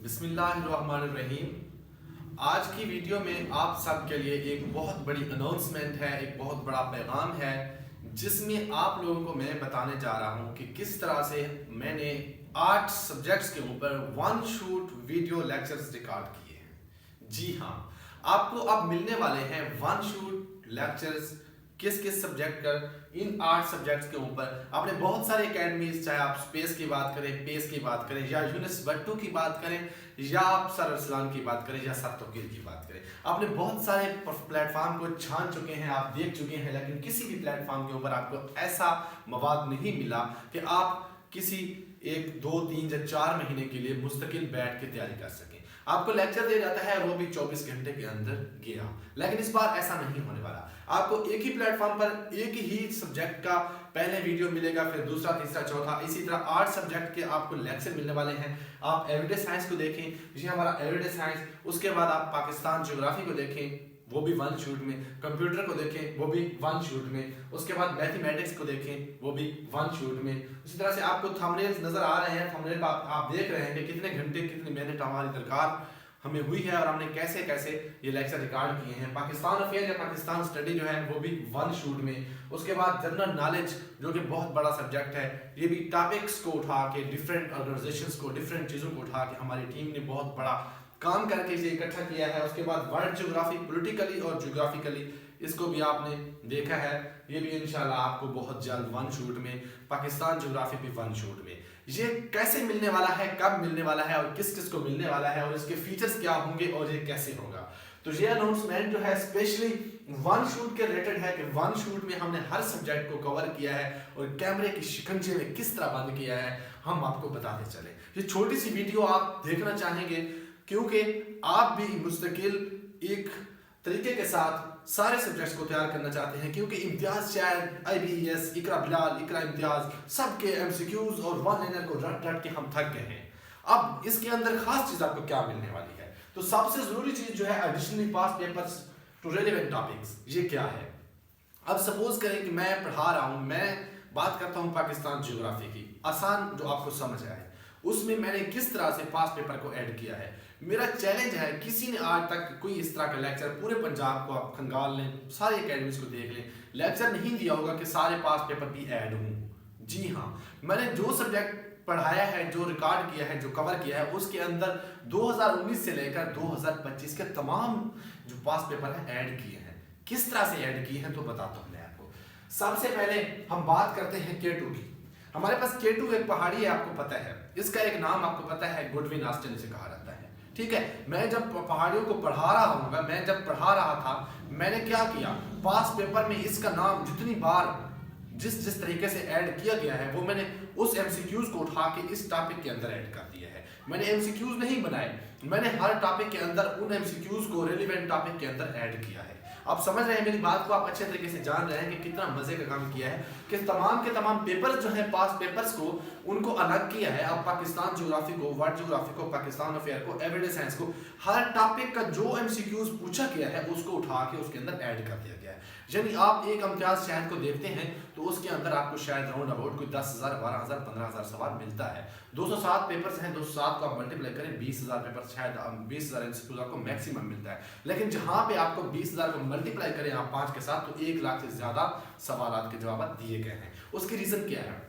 बिस्मिल्लाहिर्रहमानिर्रहीम। आज की वीडियो में आप सब के लिए एक बहुत बड़ी अनाउंसमेंट है, एक बहुत बड़ा पैगाम है, जिसमें आप लोगों को मैं बताने जा रहा हूं कि किस तरह से मैंने 8 सब्जेक्ट्स के ऊपर one shoot video lectures record किए हैं। जी हाँ, आपको अब मिलने वाले हैं वन शूट लेक्चर्स किस किस सब्जेक्ट का, इन 8 सब्जेक्ट्स के ऊपर। आपने बहुत सारे एकेडमीज, चाहे आप स्पेस की बात करें, पेस की बात करें, या यूनिस भट्टू की बात करें, या आप सर अरसलान की बात करें, या सर तौकीर की बात करें, आपने बहुत सारे प्लेटफॉर्म को छान चुके हैं, आप देख चुके हैं, लेकिन किसी भी प्लेटफॉर्म के ऊपर आपको ऐसा मवाद नहीं मिला कि आप किसी 1, 2, 3 या 4 महीने के लिए मुस्तकिल बैठ के तैयारी कर सकें। आपको लेक्चर दिया जाता है और वो भी 24 घंटे के अंदर गया, लेकिन इस बार ऐसा नहीं होने वाला। आपको एक ही प्लेटफॉर्म पर एक ही सब्जेक्ट का पहले वीडियो मिलेगा, फिर दूसरा, तीसरा, चौथा, इसी तरह 8 सब्जेक्ट के आपको लेक्चर मिलने वाले हैं। आप एवरीडे साइंस को देखें, ये हमारा एवरीडे साइंस, उसके बाद आप पाकिस्तान ज्योग्राफी को देखें, वो भी वन शूट में, कंप्यूटर को देखें, वो भी वन शूट में, उसके बाद मैथमेटिक्स को देखें, वो भी वन शूट में। उसी तरह से आपको थंबनेल्स नजर आ रहे हैं, थंबनेल पर आप देख रहे हैं कि कितने घंटे, कितनी मिनट हमारी दरकार हमें हुई है और हमने कैसे कैसे ये लेक्चर रिकॉर्ड किए हैं। पाकिस्तान अफेयर या पाकिस्तान स्टडी जो है वो भी वन शूट में। उसके बाद जनरल नॉलेज जो कि बहुत बड़ा सब्जेक्ट है, ये भी टॉपिक्स को उठा के, डिफरेंट ऑर्गेनाइजेशंस को, डिफरेंट चीज़ों को उठा के हमारी टीम ने बहुत बड़ा काम करके इसे इकट्ठा किया है। उसके बाद वर्ल्ड ज्योग्राफी, पॉलिटिकली और ज्योग्राफिकली, इसको भी आपने देखा है, ये भी इंशाल्लाह आपको बहुत जल्द वन शूट में, पाकिस्तान ज्योग्राफी भी वन शूट में। ये कैसे मिलने वाला है, कब मिलने वाला है और किस किस को मिलने वाला है और इसके फीचर्स क्या होंगे और ये कैसे होगा, तो ये अनाउंसमेंट जो है स्पेशली वन शूट के रिलेटेड है कि वन शूट में हमने हर सब्जेक्ट को कवर किया है और कैमरे की शिकंजे में किस तरह बंद किया है हम आपको बताते चले। ये छोटी सी वीडियो आप देखना चाहेंगे क्योंकि आप भी मुस्तकिल एक तरीके के साथ सारे सब्जेक्ट्स को तैयार करना चाहते हैं, क्योंकि इम्तियाज शायद, IBES, इकरा बिलाल, इकरा इम्तियाज, सबके MCQs और वन लाइनर को रट रट के हम थक गए हैं। अब इसके अंदर खास चीज आपको क्या मिलने वाली है, तो सबसे जरूरी चीज जो है additionally past papers to relevant topics. ये क्या है? अब सपोज करें कि मैं पढ़ा रहा हूं, मैं बात करता हूं पाकिस्तान ज्योग्राफी की, आसान जो आपको समझ आए, उसमें मैंने किस तरह से पास पेपर को ऐड किया है। मेरा चैलेंज है, किसी ने आज तक कोई इस तरह का लेक्चर, पूरे पंजाब को आप खंगाल लें, सारी एकेडमीज को देख लें, लेक्चर नहीं दिया होगा कि सारे पास पेपर भी ऐड हों। जी हाँ, मैंने जो सब्जेक्ट पढ़ाया है, जो रिकॉर्ड किया है, जो कवर किया है, उसके अंदर 2019 से लेकर 2025 के तमाम जो पास पेपर है ऐड किए हैं। किस तरह से ऐड किए हैं तो बताता हूँ मैं आपको। सबसे पहले हम बात करते हैं K2 की। हमारे पास K2 एक पहाड़ी है, आपको पता है, इसका एक नाम आपको पता है, गुडविन ऑस्टिन इसे कहा जाता है। ठीक है, मैं जब पहाड़ियों को पढ़ा रहा हूँ, मैं जब पढ़ा रहा था, मैंने क्या किया, पास पेपर में इसका नाम जितनी बार जिस तरीके से ऐड किया गया है, वो मैंने उस MCQs को उठा के इस टॉपिक के अंदर ऐड कर दिया है। मैंने MCQs नहीं बनाए, मैंने हर टॉपिक के अंदर उन MCQs को रेलेवेंट टॉपिक के अंदर ऐड किया है। आप समझ रहे हैं मेरी बात को, आप अच्छे तरीके से जान रहे हैं कि कितना मजे का काम किया है, कि तमाम के तमाम पेपर्स जो है, पास पेपर्स को, उनको अलग किया है। अब पाकिस्तान ज्योग्राफी को, वर्ल्ड ज्योग्राफी को, पाकिस्तान अफेयर को, एवरीडे साइंस को, हर टॉपिक का जो MCQs पूछा गया है उसको उठा के उसके अंदर ऐड कर दिया गया है। यानी आप एक इम्तियाज शायद को देखते हैं तो उसके अंदर आपको शायद राउंड अबाउट कोई 10,000, 12,000, 15,000 सवाल मिलता है। 207 पेपर्स हैं, 207 को आप मल्टीप्लाई करें, 20,000 पेपर, शायद 20,000 MCQs आपको मैक्सिमम मिलता है। लेकिन जहां पे आपको 20,000 को मल्टीप्लाई करें आप 5 के साथ, तो 1 लाख से ज्यादा सवाल के जवाब दिए गए हैं। उसकी रीजन क्या है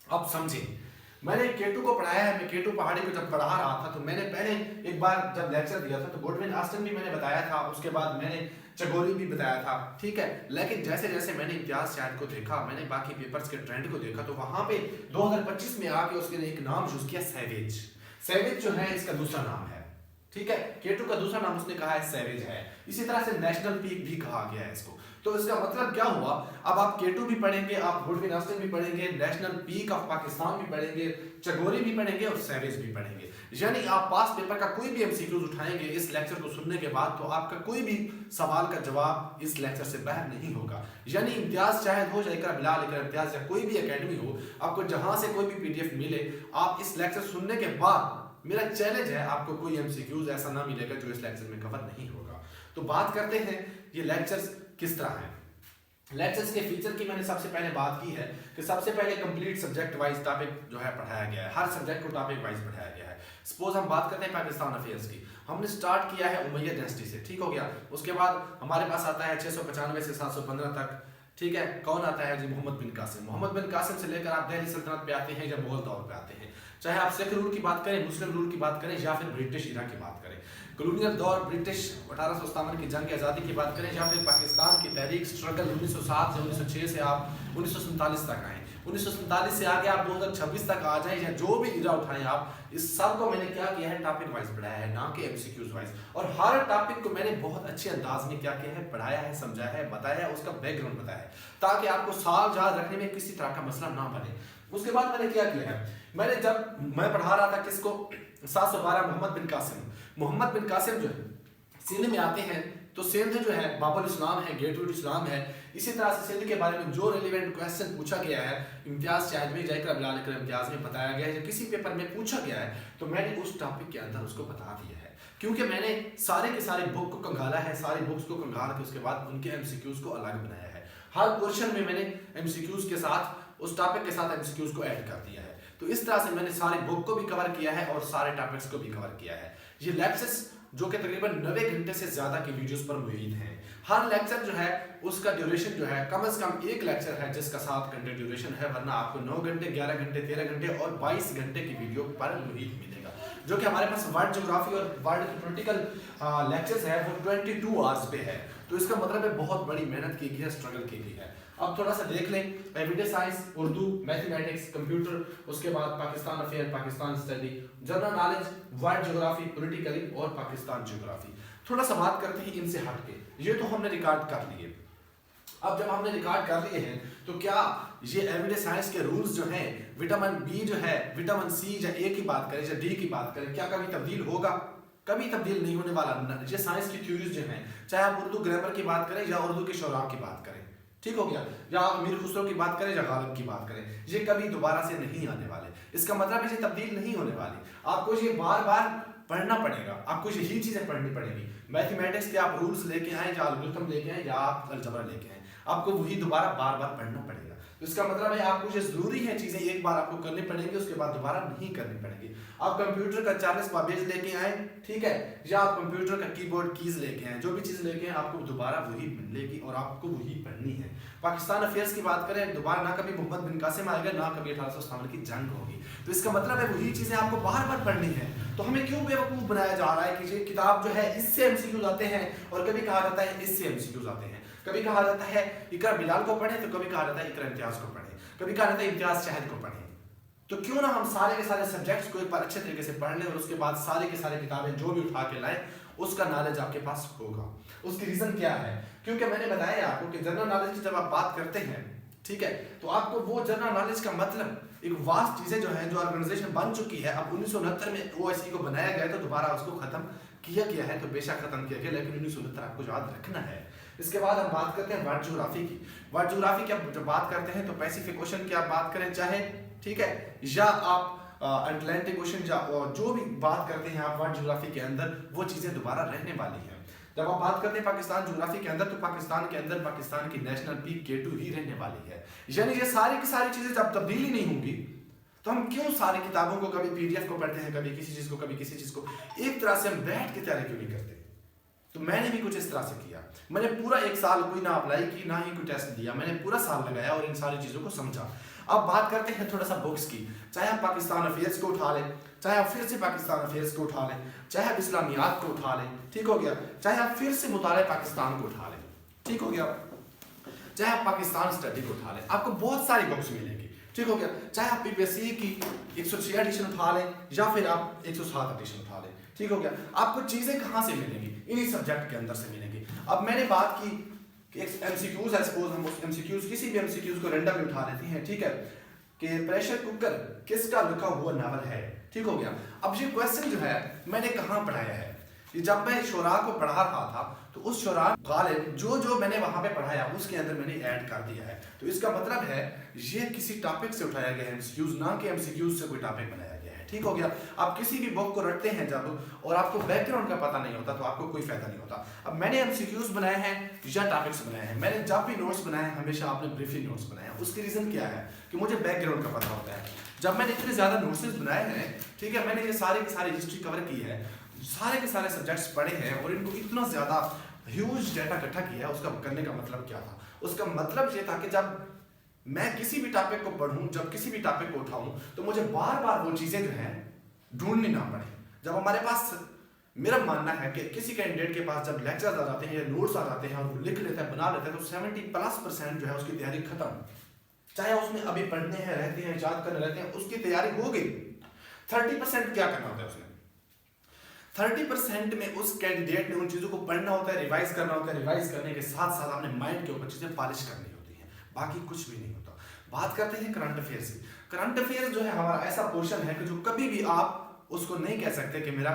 अब समझें। मैंने K2 को पढ़ाया है, मैं K2 पहाड़ी को जब पढ़ा रहा था तो मैंने पहले एक बार जब लेक्चर दिया था तो गुडविन ऑस्टिन भी मैंने बताया था, उसके बाद मैंने चगोरी भी बताया था। ठीक है, लेकिन जैसे जैसे मैंने इम्तियाज शायद को देखा, मैंने बाकी पेपर्स के ट्रेंड को देखा, तो वहां पे 2025 में आके उसके एक नाम यूज किया, सैवेज। सैवेज जो है इसका दूसरा नाम है। ठीक है, K2 का दूसरा नाम उसने कहा है सैवेज है। इसी तरह से नेशनल पीक भी कहा गया है इसको। तो इसका मतलब क्या हुआ, अब आप K2 भी पढ़ेंगे, आप गुडविन ऑस्टिन भी पढ़ेंगे, नेशनल पीक ऑफ पाकिस्तान भी पढ़ेंगे, चगोरी भी पढ़ेंगे और सैवेज भी पढ़ेंगे। यानी आप पास पेपर का कोई भी MCQs उठाएंगे इस लेक्चर को सुनने के बाद, तो आपका कोई भी सवाल का जवाब इस लेक्चर से बाहर नहीं होगा। यानी इम्तियाज शायद हो, चाहे इकरा बिलाल, इकरा इम्तियाज या कोई भी एकेडमी हो, आपको जहां से कोई भी PDF मिले, आप इस लेक्चर सुनने के बाद, मेरा चैलेंज है, आपको कोई MCQs ऐसा ना मिलेगा जो इस लेक्चर में कवर नहीं होगा। तो बात करते हैं ये लेक्चर्स किस तरह है। लेक्चर्स के फीचर की मैंने सबसे पहले बात की है कि सबसे पहले कंप्लीट सब्जेक्ट वाइज टॉपिक जो है पढ़ाया गया है, हर सब्जेक्ट को टॉपिक वाइज पढ़ाया गया है। सपोज हम बात करते हैं पाकिस्तान अफेयर्स की, हमने स्टार्ट किया है उमैया डायनेस्टी से, ठीक हो गया। उसके बाद हमारे पास आता है 695 से 715 तक, ठीक है। कौन आता है जी? मोहम्मद बिन कासिम। मोहम्मद बिन कासिम से लेकर आप दिल्ली सल्तनत पे आते हैं या मुगल दौर पे आते हैं, चाहे आप सिख रूल की बात करें, मुस्लिम रूल की बात करें, या फिर ब्रिटिश इरा की बात करें, कॉलोनियल दौर, ब्रिटिश 1857 की जंग आज़ादी की बात करें, या फिर पाकिस्तान की तहरीक स्ट्रगल 1907 से 1906 से आप 1947 तक आए, 1947 से आगे आप 2026 तक आ जाएं, या जो भी इरा उठाएं आप, इस सब को मैंने क्या किया है? टॉपिक वाइज पढ़ाया है, ना कि एमसीक्यूज वाइज। और हर टॉपिक को मैंने बहुत अच्छे अंदाज में क्या किया है? पढ़ाया है, समझाया है, बताया है, उसका बैकग्राउंड बताया है, ताकि आपको साल याद रखने में किसी तरह का मसला ना बने। उसके बाद मैंने क्या किया है? मैंने जब मैं पढ़ा रहा था किसको? 712 मोहम्मद बिन कासिम। मोहम्मद बिन कासिम जो है सिंध में आते हैं, तो सिंध जो है बाबुल इस्लाम है, गेट टू इस्लाम है। इसी तरह से सिंध के बारे में जो रेलिवेंट क्वेश्चन पूछा गया है, इम्तियाज शायद में जाकर बिलाल कर इम्तियाज में बताया गया है, या किसी पेपर में पूछा गया है, तो मैंने उस टॉपिक के अंदर उसको बता दिया है, क्योंकि मैंने सारे के सारे बुक को कंगाला है, सारी बुक्स को कंगाल के उसके बाद उनके एमसीक्यूज को अलग बनाया है। हर क्वेश्चन में मैंने एमसीक्यूज के साथ, उस टॉपिक के साथ एमसीक्यूज को ऐड कर दिया है। तो इस तरह से मैंने सारी बुक को भी कवर किया है और सारे टॉपिक्स को भी कवर किया है। ये लेक्चर्स जो कि तकरीबन 90 घंटे से ज्यादा की वीडियोस पर मुहित हैं। हर लेक्चर जो है उसका ड्यूरेशन जो है कम से कम एक लेक्चर है जिसका 7 घंटे ड्यूरेशन है, वरना आपको 9 घंटे, 11 घंटे, 13 घंटे और 22 घंटे की वीडियो पर मुहित मिलेगा। जो कि हमारे पास वर्ल्ड ज्योग्राफी और वर्ल्ड की पॉलिटिकल लेक्चर्स है वो 22 आवर्स पे है। तो इसका मतलब है बहुत बड़ी मेहनत की गई है, स्ट्रगल की गई है। अब थोड़ा सा देख लें, everyday science, Urdu, mathematics, computer, उसके बाद Pakistan affair, Pakistan study, general knowledge, world geography, politically और पाकिस्तान ज्योग्राफी। थोड़ा सा बात करते हैं इनसे हट के, ये तो हमने रिकॉर्ड कर लिए। अब जब हमने रिकॉर्ड कर लिए हैं तो क्या ये एवरीडे साइंस के रूल्स जो हैं, विटामिन बी जो है, विटामिन सी या ए की बात करें या डी की बात करें, क्या कभी तब्दील होगा? कभी तब्दील नहीं होने वाला। ये साइंस की थ्योरीज जो हैं, चाहे आप उर्दू ग्रामर की बात करें या उर्दू के शोरा की बात करें, ठीक हो गया, या आप मीर खुसरो की बात करें या गालिब की बात करें, ये कभी दोबारा से नहीं आने वाले। इसका मतलब है ये तब्दील नहीं होने वाली। आपको ये बार बार पढ़ना पड़ेगा, आपको यही चीजें पढ़नी पड़ेगी। मैथमेटिक्स के आप रूल्स लेके आए या एल्गोरिथम लेके आए या आप अलजबरा लेके आए, आपको वही दोबारा बार बार पढ़ना पड़ेगा। तो इसका मतलब है आपको ये जरूरी है चीजें एक बार आपको करनी पड़ेंगी, उसके बाद दोबारा नहीं करनी पड़ेगी। आप कंप्यूटर का 40 पाबेज लेके आए, ठीक है, या आप कंप्यूटर का कीबोर्ड कीज लेके आए, जो भी चीज लेके आए आपको दोबारा वही मिलेगी और आपको वही पढ़नी है। पाकिस्तान अफेयर्स की बात करें, दोबारा ना कभी मोहम्मद बिन कासिम आएगा, ना कभी 1857 की जंग होगी। तो इसका मतलब है वही चीजें आपको बार बार पढ़नी है। तो हमें क्यों बेवकूफ बनाया जा रहा है कि ये किताब जो है इससे एमसीक्यूज आते हैं, और कभी कहा जाता है इससे एमसीक्यूज आते हैं, कभी कहा जाता है इकरा बिलाल को पढ़े, तो कभी कहा जाता है इकरा इम्तियाज को पढ़े, कभी कहा जाता है इम्तियाज शाहिद को पढ़े। तो क्यों ना हम सारे के सारे सब्जेक्ट्स को एक बार अच्छे तरीके से पढ़ लें और उसके बाद सारे के सारे किताबें जो भी उठा के लाएं, उसका नॉलेज आपके पास होगा। उसकी रीजन क्या है? क्योंकि मैंने बताया आपको कि जनरल नॉलेज की जब आप बात करते हैं, ठीक है, तो आपको वो जनरल नॉलेज का मतलब एक वास्ट चीजें जो है, जो ऑर्गेनाइजेशन बन चुकी है, अब 1969 में ओआईसी को बनाया गया तो दोबारा उसको खत्म किया गया है, तो बेशक खत्म किया गया, लेकिन 1969 आपको याद रखना है। इसके बाद हम बात करते हैं वर्ल्ड ज्योग्राफी की। वर्ल्ड ज्योग्राफी की जब बात करते हैं तो पैसिफिक ओशन की आप बात करें चाहे, ठीक है, या आप अटलांटिक ओशन या जो भी बात करते हैं आप वर्ल्ड ज्योग्राफी के अंदर, वो चीजें दोबारा रहने वाली हैं। जब आप बात करते हैं पाकिस्तान ज्योग्राफी के अंदर, तो पाकिस्तान के अंदर पाकिस्तान की नेशनल पीक K2 ही रहने वाली है। यानी ये सारी की सारी चीजें जब तब्दील ही नहीं होंगी, तो हम क्यों सारी किताबों को कभी पीडीएफ को पढ़ते हैं, कभी किसी चीज को, कभी किसी चीज को, एक तरह से हम बैठ के तैयारी क्यों नहीं करते? तो मैंने भी कुछ इस तरह से किया। मैंने पूरा एक साल कोई ना अप्लाई की, ना ही कोई टेस्ट दिया, मैंने पूरा साल लगाया और इन सारी चीजों को समझा। अब बात करते हैं थोड़ा सा बुक्स की। चाहे आप पाकिस्तान अफेयर्स को उठा लें, चाहे आप फिर से पाकिस्तान अफेयर्स को उठा लें, चाहे आप इस्लामियात को उठा लें, ठीक हो गया, चाहे आप फिर से मुताले पाकिस्तान को उठा लें, ठीक हो गया, चाहे आप पाकिस्तान स्टडी को उठा लें, आपको बहुत सारी बुक्स मिलेंगी, ठीक हो गया। चाहे आप पीपीएससी की 106 एडिशन उठा लें या फिर आप 107 एडिशन उठा लें, ठीक हो गया, आपको चीजें कहाँ से मिलेंगी? इन्हीं सब्जेक्ट के अंदर से मिलेंगी। अब मैंने बात की कि एमसीक्यूज है, सपोज हम उस एमसीक्यूज किसी भी एमसीक्यूज को रैंडम उठा लेते हैं, ठीक है, कि प्रेशर कुकर किसका लिखा हुआ नावल है, ठीक हो गया। अब ये क्वेश्चन जो है मैंने कहाँ पढ़ाया है, कि जब मैं शोरा को पढ़ा रहा था तो उस शोरा गालिब जो मैंने वहां पे पढ़ाया उसके अंदर मैंने ऐड कर दिया है। तो इसका मतलब है ये किसी टॉपिक से उठाया गया है एमसीक्यूज, ना कि एमसीक्यूज से कोई टॉपिक बनाया गया है, ठीक हो गया। आप किसी भी बुक को रटते हैं जब और आपको बैकग्राउंड का पता नहीं होता तो आपको कोई फायदा नहीं होता। अब मैंने एमसीक्यूज बनाए हैं या टॉपिक्स बनाए हैं, मैंने जब भी नोट्स बनाए हैं हमेशा आपने ब्रीफली नोट्स बनाए हैं। उसकी रीजन क्या है कि मुझे बैकग्राउंड का पता होता है जब मैंने इतने ज़्यादा नोट्स बनाए हैं, ठीक है, मैंने ये सारी की सारी हिस्ट्री कवर की है, सारे के सारे सब्जेक्ट्स पढ़े हैं और इनको इतना ज़्यादा ह्यूज डाटा इकट्ठा किया है। उसका करने का मतलब क्या था? उसका मतलब ये था कि जब मैं किसी भी टॉपिक को पढ़ूं, जब किसी भी टॉपिक को उठाऊं, तो मुझे बार बार वो चीज़ें जो हैं ढूंढनी ना पड़े। जब हमारे पास, मेरा मानना है कि किसी कैंडिडेट के पास जब लेक्चर्स आ जाते हैं या नोट्स आ जाते हैं और वो लिख लेता है, बना लेता है, तो 70+ % जो है उसकी तैयारी खत्म। चाहे उसमें अभी पढ़ने हैं रहते हैं, याद करने रहते हैं, उसकी तैयारी हो गई। 30% क्या करना होता है उसने? 30% में उस कैंडिडेट ने उन चीज़ों को पढ़ना होता है, रिवाइज करना होता है, रिवाइज करने के साथ साथ अपने माइंड के ऊपर चीज़ें पॉलिश करनी होती हैं, बाकी कुछ भी नहीं होता। बात करते हैं करंट अफेयर्स की। करंट अफेयर्स जो है हमारा ऐसा पोर्शन है कि जो कभी भी आप उसको नहीं कह सकते कि मेरा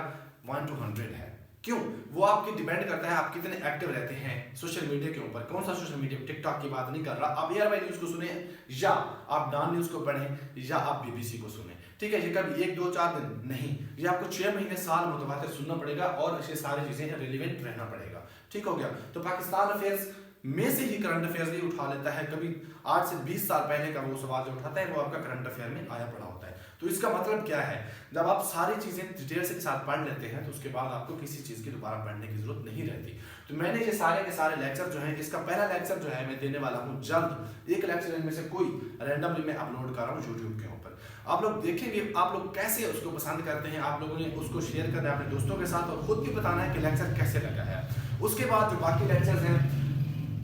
1 to 100 है। क्यों? वो आपकी डिपेंड करता है आप कितने एक्टिव रहते हैं सोशल मीडिया के ऊपर। कौन सा सोशल मीडिया? टिकटॉक की बात नहीं कर रहा, आप एयर बाई न्यूज़ को सुने, या आप डॉन न्यूज़ को पढ़ें, या आप बीबीसी को सुने। ठीक है, ये कभी 1 2 4 दिन नहीं, ये आपको 6 महीने साल मुतवातिर सुनना पड़ेगा और ये सारी चीज़ें रिलेवेंट रहना पड़ेगा। ठीक हो गया? तो पाकिस्तान अफेयर्स में से ही करंट अफेयर्स भी उठा लेता है। कभी 8 से 20 साल पहले का वो सवाल जो उठाता है वो आपका करंट अफेयर में आया पड़ा होता है। तो इसका मतलब क्या है? जब आप सारी चीज़ें डिटेल के साथ पढ़ लेते हैं तो उसके बाद आपको किसी चीज़ की दोबारा पढ़ने की जरूरत नहीं रहती। तो मैंने ये सारे के सारे लेक्चर जो हैं, इसका पहला लेक्चर जो है मैं देने वाला हूँ जल्द। एक लेक्चर इनमें से कोई रैंडमली मैं अपलोड कर रहा हूँ यूट्यूब के ऊपर। आप लोग देखेंगे आप लोग कैसे उसको पसंद करते हैं, आप लोगों ने उसको शेयर करना है अपने दोस्तों के साथ और खुद भी बताना है कि लेक्चर कैसे लगा है। उसके बाद जो बाकी लेक्चर्स हैं,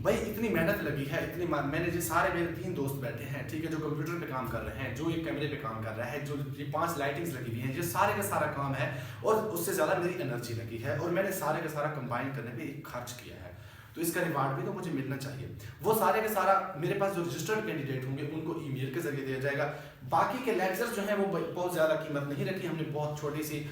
भाई इतनी मेहनत लगी है, मैंने जो सारे मेरे 3 दोस्त बैठे हैं, ठीक है, जो कंप्यूटर पे काम कर रहे हैं, जो एक कैमरे पे काम कर रहा है, जो ये 5 लाइटिंग्स लगी हुई हैं, ये सारे का सारा काम है और उससे ज़्यादा मेरी एनर्जी लगी है और मैंने सारे का सारा कंबाइन करने पे एक खर्च किया है। तो इसका रिवार्ड भी तो मुझे मिलना चाहिए। वो सारे का सारा मेरे पास जो रजिस्टर्ड कैंडिडेट होंगे उनको ईमेल के जरिए दिया जाएगा। बाकी के लेक्चर्स जो हैं वो बहुत ज़्यादा कीमत नहीं रखी, हमने बहुत छोटी सी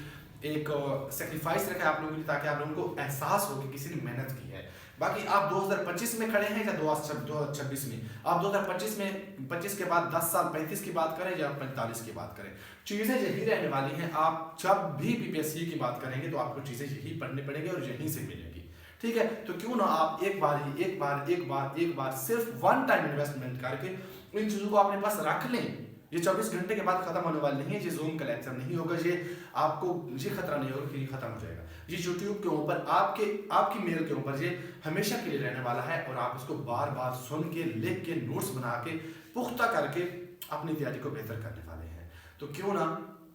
एक सेक्रीफाइस रखा है आप लोगों के लिए, ताकि आप लोगों को एहसास हो कि किसी ने मेहनत की है। बाकी आप 2025 में खड़े हैं या 2026 में, आप 2025 में 25 के बाद 10 साल 35 की बात करें या 45 की बात करें, चीज़ें यही रहने वाली हैं। आप जब भी बीपीएससी की बात करेंगे तो आपको चीज़ें यही पढ़नी पड़ेंगी और यहीं से मिलेंगी। ठीक है, तो क्यों ना आप एक बार सिर्फ 1 टाइम इन्वेस्टमेंट करके इन चीज़ों को अपने पास रख लें। ये 24 घंटे के बाद खत्म होने वाली नहीं है, ये जूम का लेक्चर नहीं होगा, ये आपको ये खतरा नहीं होगा कि ये खत्म हो जाएगा। ये यूट्यूब के ऊपर आपकी मेल के ऊपर ये हमेशा के लिए रहने वाला है और आप उसको बार बार सुन के, लिख के, नोट्स बना के, पुख्ता करके अपनी तैयारी को बेहतर करने वाले हैं। तो क्यों ना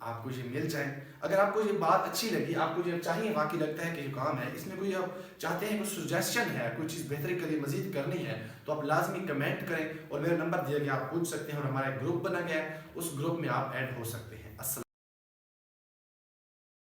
आपको ये मिल जाए। अगर आपको ये बात अच्छी लगी, आपको ये चाहिए, वाकई लगता है कि ये काम है, इसमें कोई आप चाहते हैं, कोई सुजेशन है, कोई चीज़ बेहतरी के लिए मजीद करनी है, तो आप लाजमी कमेंट करें और मेरा नंबर दिया गया, आप पूछ सकते हैं और हमारा एक ग्रुप बना गया है, उस ग्रुप में आप ऐड हो सकते हैं।